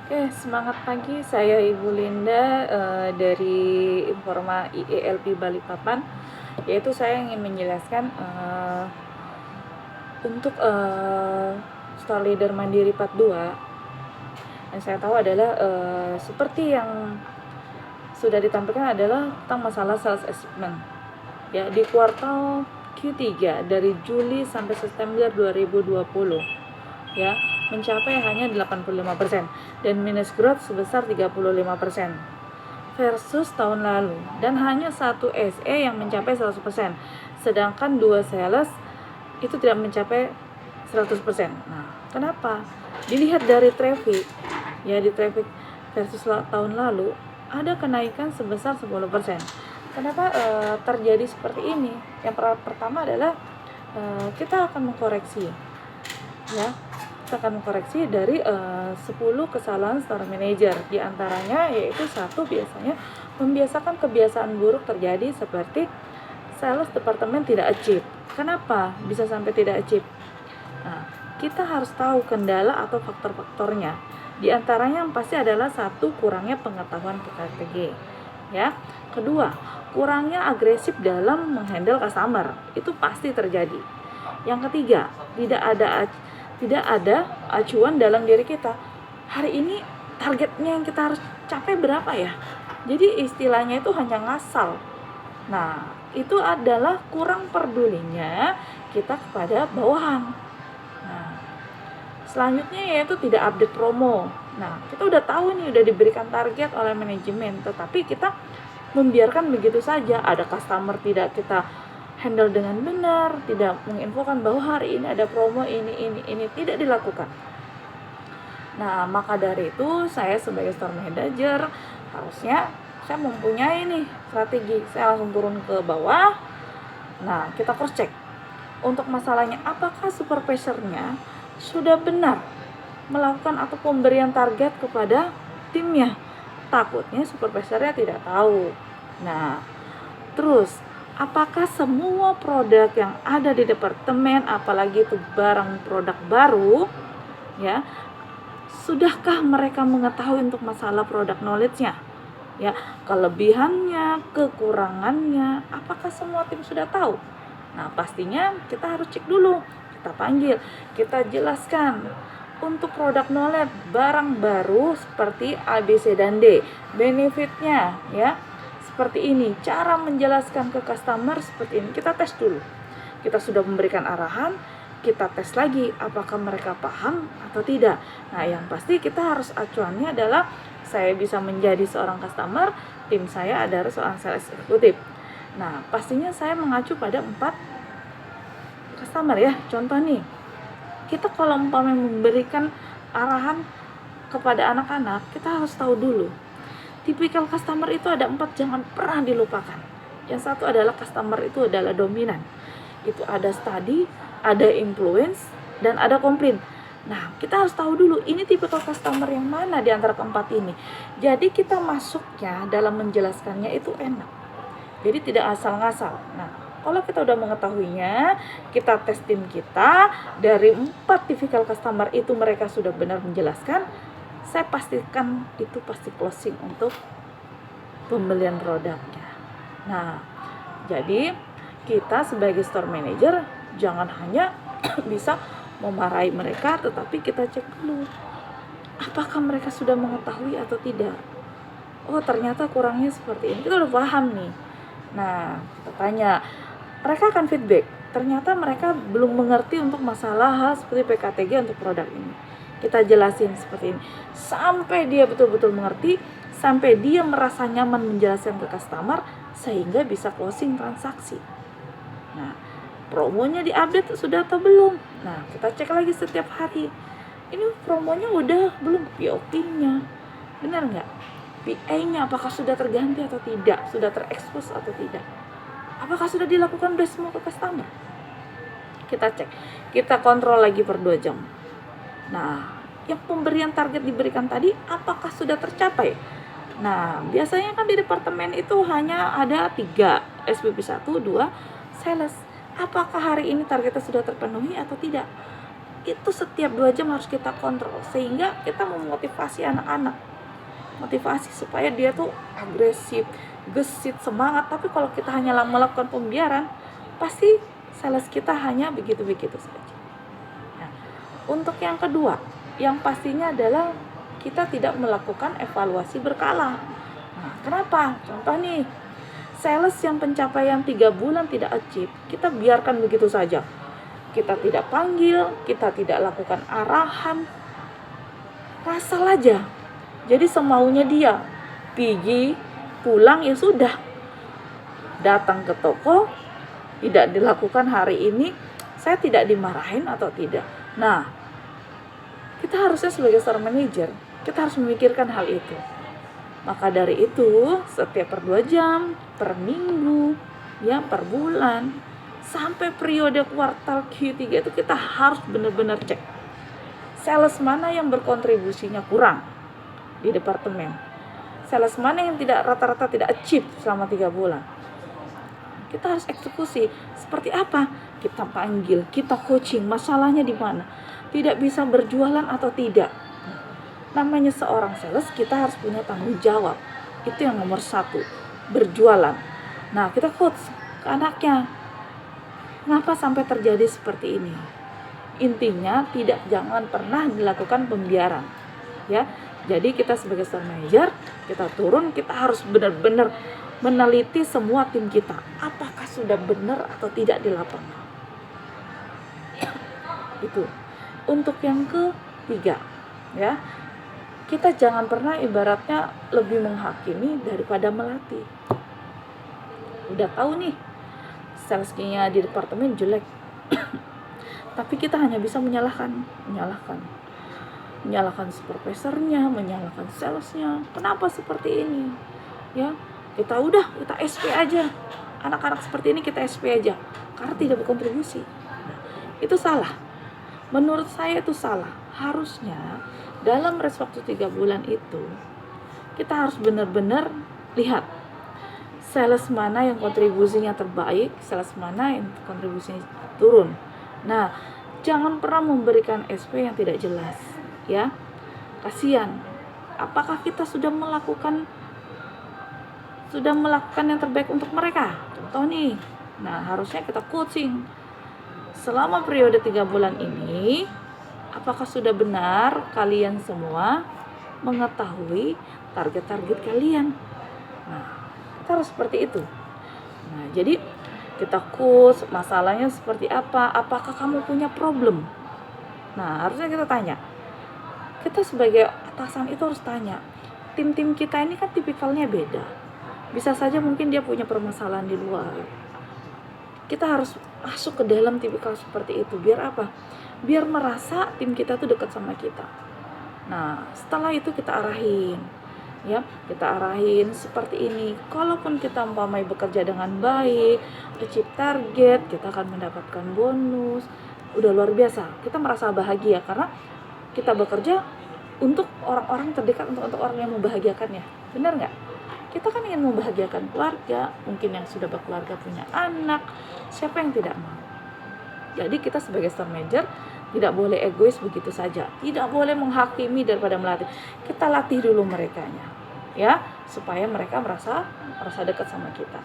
Oke, semangat pagi. Saya Ibu Linda dari Informa IELP Balikpapan. Yaitu saya ingin menjelaskan untuk store leader mandiri part 2 yang saya tahu adalah seperti yang sudah ditampilkan adalah tentang masalah sales achievement. Ya, di kuartal Q3 dari Juli sampai September 2020 ya, mencapai hanya 85% dan minus growth sebesar 35% versus tahun lalu, dan hanya satu SE yang mencapai 100%, sedangkan dua sales itu tidak mencapai 100%. Nah, kenapa? Dilihat dari traffic, ya, di traffic versus tahun lalu ada kenaikan sebesar 10%. Kenapa terjadi seperti ini? Yang pertama adalah kita akan mengkoreksi, ya, kita akan mengkoreksi dari 10 kesalahan store manager. Di antaranya yaitu satu, biasanya membiasakan kebiasaan buruk terjadi seperti sales departemen tidak achieve. Kenapa bisa sampai tidak achieve? Nah, kita harus tahu kendala atau faktor-faktornya. Di antaranya yang pasti adalah satu, kurangnya pengetahuan PKTG, ya. Kedua, kurangnya agresif dalam menghandle customer. Itu pasti terjadi. Yang ketiga, tidak ada acuan dalam diri kita. Hari ini targetnya yang kita harus capai berapa ya? Jadi istilahnya itu hanya ngasal. Nah, itu adalah kurang pedulinya kita kepada bawahan. Nah, selanjutnya yaitu tidak update promo. Nah, kita udah tahu nih, udah diberikan target oleh manajemen, tetapi kita membiarkan begitu saja. Ada customer tidak kita handle dengan benar, tidak menginfokan bahwa hari ini ada promo ini tidak dilakukan. Nah, maka dari itu saya sebagai store manager harusnya saya mempunyai nih strategi. Saya langsung turun ke bawah. Nah, kita cross check untuk masalahnya, apakah supervisornya sudah benar melakukan atau pemberian target kepada timnya. Takutnya supervisornya tidak tahu. Nah, terus apakah semua produk yang ada di departemen, apalagi itu barang produk baru, ya, sudahkah mereka mengetahui untuk masalah produk knowledge-nya, ya, kelebihannya, kekurangannya, apakah semua tim sudah tahu? Nah, pastinya kita harus cek dulu, kita panggil, kita jelaskan untuk produk knowledge barang baru seperti A, B, C, dan D, benefitnya, ya, seperti ini, cara menjelaskan ke customer seperti ini. Kita tes dulu. Kita sudah memberikan arahan, kita tes lagi apakah mereka paham atau tidak. Nah, yang pasti kita harus acuannya adalah saya bisa menjadi seorang customer, tim saya adalah seorang sales eksekutif. Nah, pastinya saya mengacu pada 4 customer, ya. Contoh nih, kita kalau umpamanya memberikan arahan kepada anak-anak, kita harus tahu dulu tipikal customer itu ada 4, jangan pernah dilupakan. Yang satu adalah customer itu adalah dominan. Itu ada study, ada influence, dan ada komplain. Nah, kita harus tahu dulu ini tipikal customer yang mana di antara keempat ini. Jadi kita masuknya dalam menjelaskannya itu enak. Jadi tidak asal-ngasal. Nah, kalau kita udah mengetahuinya, kita tes tim kita, dari 4 tipikal customer itu mereka sudah benar menjelaskan, saya pastikan itu pasti closing untuk pembelian produknya. Nah, jadi kita sebagai store manager jangan hanya bisa memarahi mereka, tetapi kita cek dulu apakah mereka sudah mengetahui atau tidak. Oh, ternyata kurangnya seperti ini, kita udah paham nih. Nah, kita tanya, mereka akan feedback, ternyata mereka belum mengerti untuk masalah hal seperti PKTG untuk produk ini. Kita jelasin seperti ini sampai dia betul-betul mengerti, sampai dia merasa nyaman menjelaskan ke customer sehingga bisa closing transaksi. Nah, promonya diupdate sudah atau belum? Nah, kita cek lagi setiap hari. Ini promonya udah belum, POP-nya benar nggak? PA-nya apakah sudah terganti atau tidak? Sudah terekspos atau tidak? Apakah sudah dilakukan semua ke customer? Kita cek, kita kontrol lagi per 2 jam. Nah, yang pemberian target diberikan tadi apakah sudah tercapai? Nah, biasanya kan di departemen itu hanya ada 3, SPP 1, 2, sales. Apakah hari ini targetnya sudah terpenuhi atau tidak? itu setiap 2 jam harus kita kontrol, sehingga kita memotivasi anak-anak, motivasi supaya dia tuh agresif, gesit, semangat. Tapi kalau kita hanya melakukan pembiaran, pasti sales kita hanya begitu-begitu saja. Nah, untuk yang kedua, yang pastinya adalah kita tidak melakukan evaluasi berkala. Nah, kenapa? Contoh nih, sales yang pencapaian 3 bulan tidak achieve, kita biarkan begitu saja. Kita tidak panggil, kita tidak lakukan arahan, asal aja. Jadi semaunya dia, pergi, pulang, ya sudah. Datang ke toko, tidak dilakukan hari ini, saya tidak dimarahin atau tidak. Nah, kita harusnya sebagai seorang manajer, kita harus memikirkan hal itu. Maka dari itu, setiap per 2 jam, per minggu, ya per bulan, sampai periode kuartal Q3 itu kita harus benar-benar cek. Sales mana yang berkontribusinya kurang di departemen. Sales mana yang tidak rata-rata tidak achieve selama 3 bulan. Kita harus eksekusi. Seperti apa? Kita panggil, kita coaching, masalahnya di mana? Tidak bisa berjualan atau tidak. Namanya seorang sales, kita harus punya tanggung jawab. Itu yang nomor 1, berjualan. Nah, kita coach ke anaknya. Kenapa sampai terjadi seperti ini? Intinya jangan pernah dilakukan pembiaran. Ya, jadi kita sebagai store manager, kita turun, kita harus benar-benar meneliti semua tim kita. Apakah sudah benar atau tidak di lapangan? Itu. Untuk yang ketiga, ya, kita jangan pernah ibaratnya lebih menghakimi daripada melatih. Udah tahu nih, salesnya di departemen jelek, tapi kita hanya bisa menyalahkan supervisornya, menyalahkan salesnya. Kenapa seperti ini? Ya, kita SP aja. Anak-anak seperti ini kita SP aja karena tidak berkontribusi. Nah, itu salah. Menurut saya itu salah. Harusnya dalam waktu 3 bulan itu kita harus benar-benar lihat sales mana yang kontribusinya terbaik, sales mana yang kontribusinya turun. Nah, jangan pernah memberikan SP yang tidak jelas, ya. Kasihan. Apakah kita sudah melakukan yang terbaik untuk mereka? Contoh nih. Nah, harusnya kita coaching. Selama periode 3 bulan ini, apakah sudah benar kalian semua mengetahui target-target kalian? Nah, kita harus seperti itu. Nah, jadi kita coach, masalahnya seperti apa? Apakah kamu punya problem? Nah, harusnya kita tanya. Kita sebagai atasan itu harus tanya. Tim-tim kita ini kan tipikalnya beda. Bisa saja mungkin dia punya permasalahan di luar. Kita harus masuk ke dalam tipikal seperti itu. Biar apa? Biar merasa tim kita tuh dekat sama kita. Nah, setelah itu kita arahin. Ya, kita arahin seperti ini. Kalaupun kita umpamai bekerja dengan baik, achieve target, kita akan mendapatkan bonus. Udah luar biasa. Kita merasa bahagia karena kita bekerja untuk orang-orang terdekat, untuk orang yang membahagiakannya. Benar nggak? Kita kan ingin membahagiakan keluarga. Mungkin yang sudah berkeluarga punya anak. Siapa yang tidak mau? Jadi kita sebagai store manager tidak boleh egois begitu saja. Tidak boleh menghakimi daripada melatih. Kita latih dulu merekanya, ya, supaya mereka merasa dekat sama kita.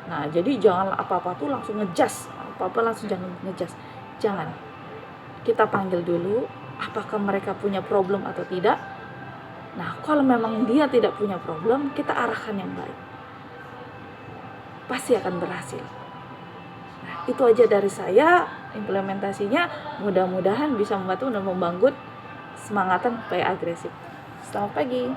Nah, jadi jangan apa-apa tuh langsung ngejudge. Apa-apa langsung jangan ngejudge. Jangan. Kita panggil dulu, apakah mereka punya problem atau tidak. Nah, kalau memang dia tidak punya problem, kita arahkan yang baik. Pasti akan berhasil. Nah, itu aja dari saya. Implementasinya mudah-mudahan bisa membantu dan membangun semangatan supaya agresif. Selamat pagi.